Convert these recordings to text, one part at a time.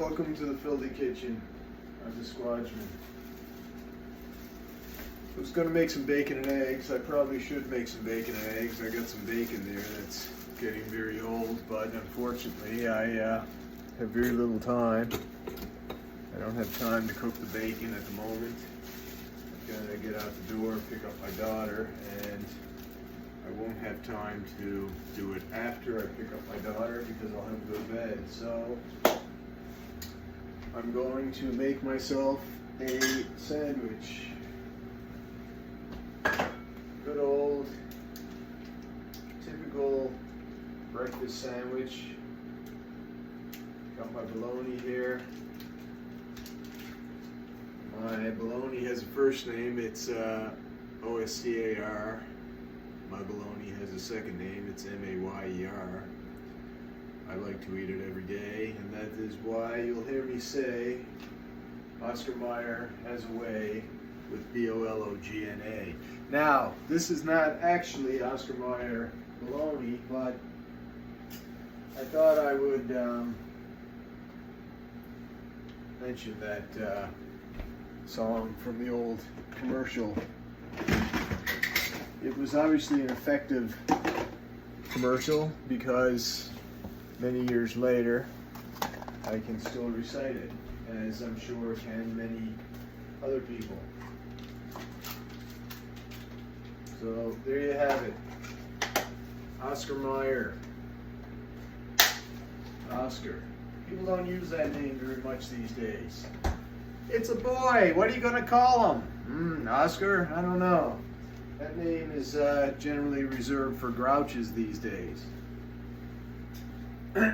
Welcome to the filthy kitchen. I'm the Squadron. I was gonna make some bacon and eggs. I probably should make some bacon and eggs. I got some bacon there that's getting very old, but unfortunately I have very little time. I don't have time to cook the bacon at the moment. I've gotta get out the door, pick up my daughter, and I won't have time to do it after I pick up my daughter because I'll have to go to bed. So I'm going to make myself a sandwich. Good old, typical breakfast sandwich. Got my bologna here. My bologna has a first name, it's O-S-C-A-R. My bologna has a second name, it's M-A-Y-E-R. I like to eat it every day, and that is why you'll hear me say Oscar Mayer has a way with B-O-L-O-G-N-A. Now, this is not actually Oscar Mayer bologna, but I thought I would mention that song from the old commercial. It was obviously an effective commercial because many years later I can still recite it, as I'm sure can many other people. So there you have it. Oscar Mayer. Oscar. People don't use that name very much these days. It's a boy. What are you going to call him? Oscar? I don't know. That name is generally reserved for grouches these days. I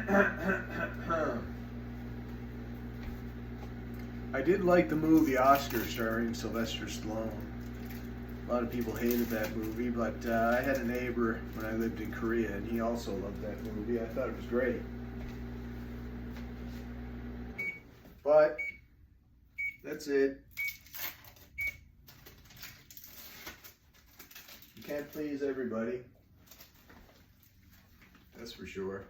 did like the movie Oscar starring Sylvester Stallone. A lot of people hated that movie, but I had a neighbor when I lived in Korea and he also loved that movie. I thought it was great. But that's it. You can't please everybody. That's for sure.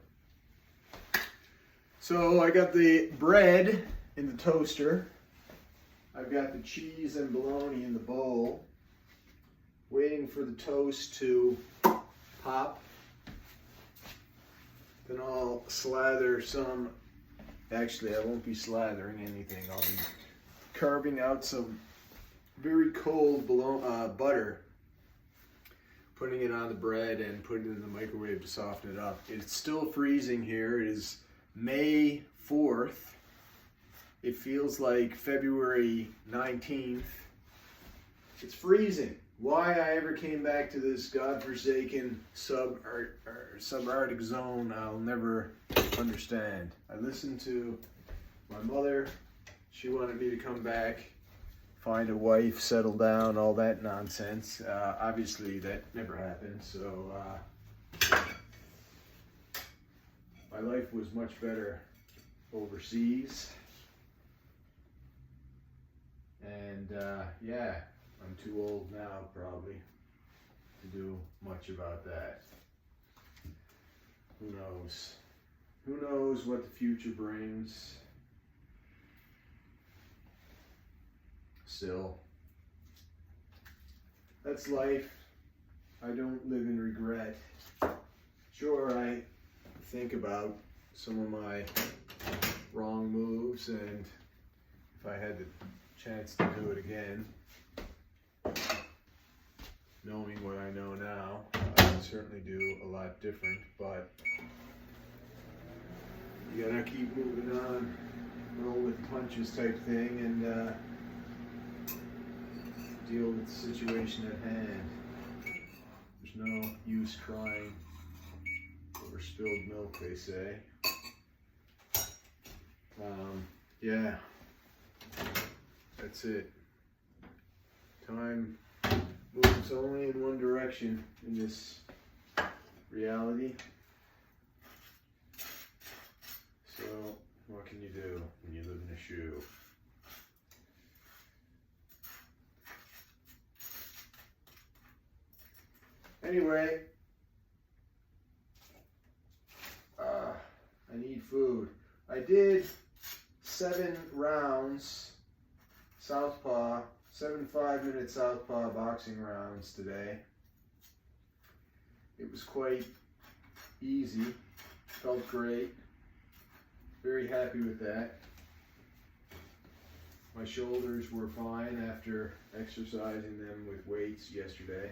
So I got the bread in the toaster. I've got the cheese and bologna in the bowl. Waiting for the toast to pop. Then I'll slather some. Actually, I won't be slathering anything. I'll be carving out some very cold butter, putting it on the bread and putting it in the microwave to soften it up. It's still freezing here. It is May 4th. It feels like February 19th. It's freezing. Why I ever came back to this godforsaken subarctic zone, I'll never understand. I listened to my mother. She wanted me to come back, find a wife, settle down, all that nonsense. Obviously, that never happened. So my life was much better overseas. And yeah. I'm too old now, probably, to do much about that. Who knows? Who knows what the future brings? Still, that's life. I don't live in regret. Sure, I think about some of my wrong moves, and if I had the chance to do it again, knowing what I know now, I would certainly do a lot different, but you gotta keep moving on, roll with the punches type thing, and deal with the situation at hand. There's no use crying over spilled milk, they say. Yeah, that's it. Time moves only in one direction in this reality. So, what can you do when you live in a shoe? Anyway, I need food. I did 7 rounds, southpaw, 7 5-minute southpaw boxing rounds today. It was quite easy, felt great, very happy with that. My shoulders were fine after exercising them with weights yesterday.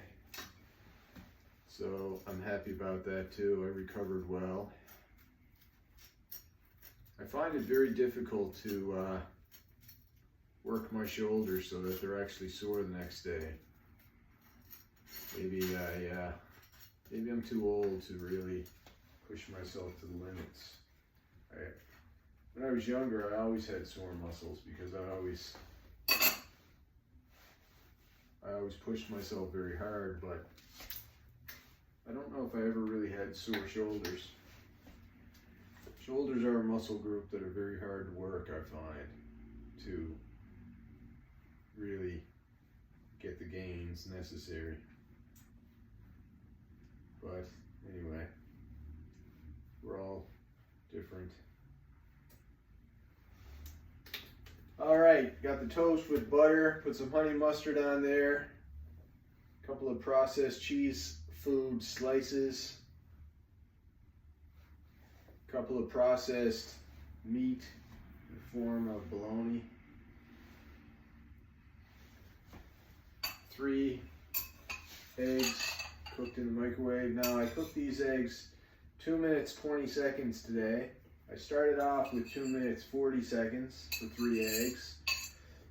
So I'm happy about that too. I recovered well. I find it very difficult to work my shoulders so that they're actually sore the next day. Maybe I'm too old to really push myself to the limits. When I was younger, I always had sore muscles because I always pushed myself very hard, but I don't know if I ever really had sore shoulders. Shoulders are a muscle group that are very hard to work, I find, to really get the gains necessary. But anyway, we're all different. All right, got the toast with butter, put some honey mustard on there, a couple of processed cheese food slices, a couple of processed meat in the form of bologna, 3 eggs cooked in the microwave. Now I cooked these eggs 2 minutes 20 seconds today. I started off with 2 minutes 40 seconds for 3 eggs.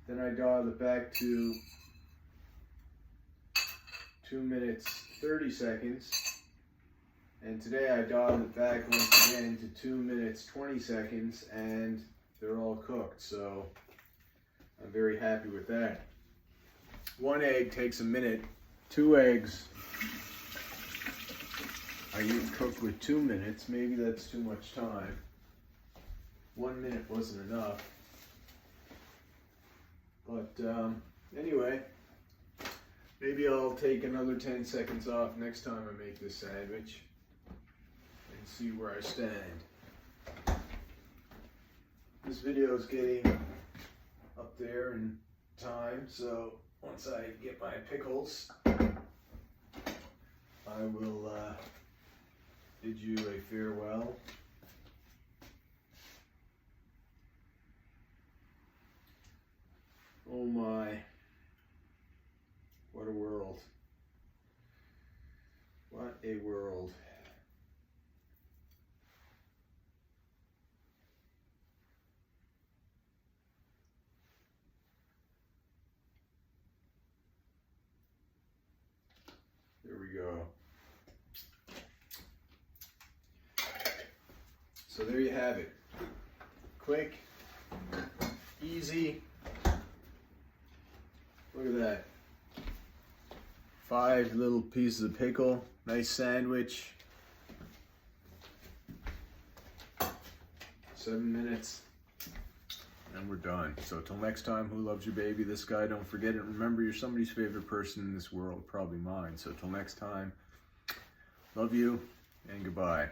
Then I dialed it back to 2 minutes 30 seconds. And today I dialed it back once again to 2 minutes 20 seconds, and they're all cooked. So I'm very happy with that. 1 egg takes a minute. 2 eggs I get cooked with 2 minutes. Maybe that's too much time. 1 minute wasn't enough. But anyway, maybe I'll take another 10 seconds off next time I make this sandwich and see where I stand. This video is getting up there in time, so once I get my pickles, I will bid you a farewell. Oh my, what a world. What a world. There we go. So there you have it. Quick, easy. Look at that. 5 little pieces of pickle. Nice sandwich. 7 minutes. And we're done. So till next time, who loves your baby? This guy, don't forget it. Remember, you're somebody's favorite person in this world, probably mine. So till next time, love you and goodbye.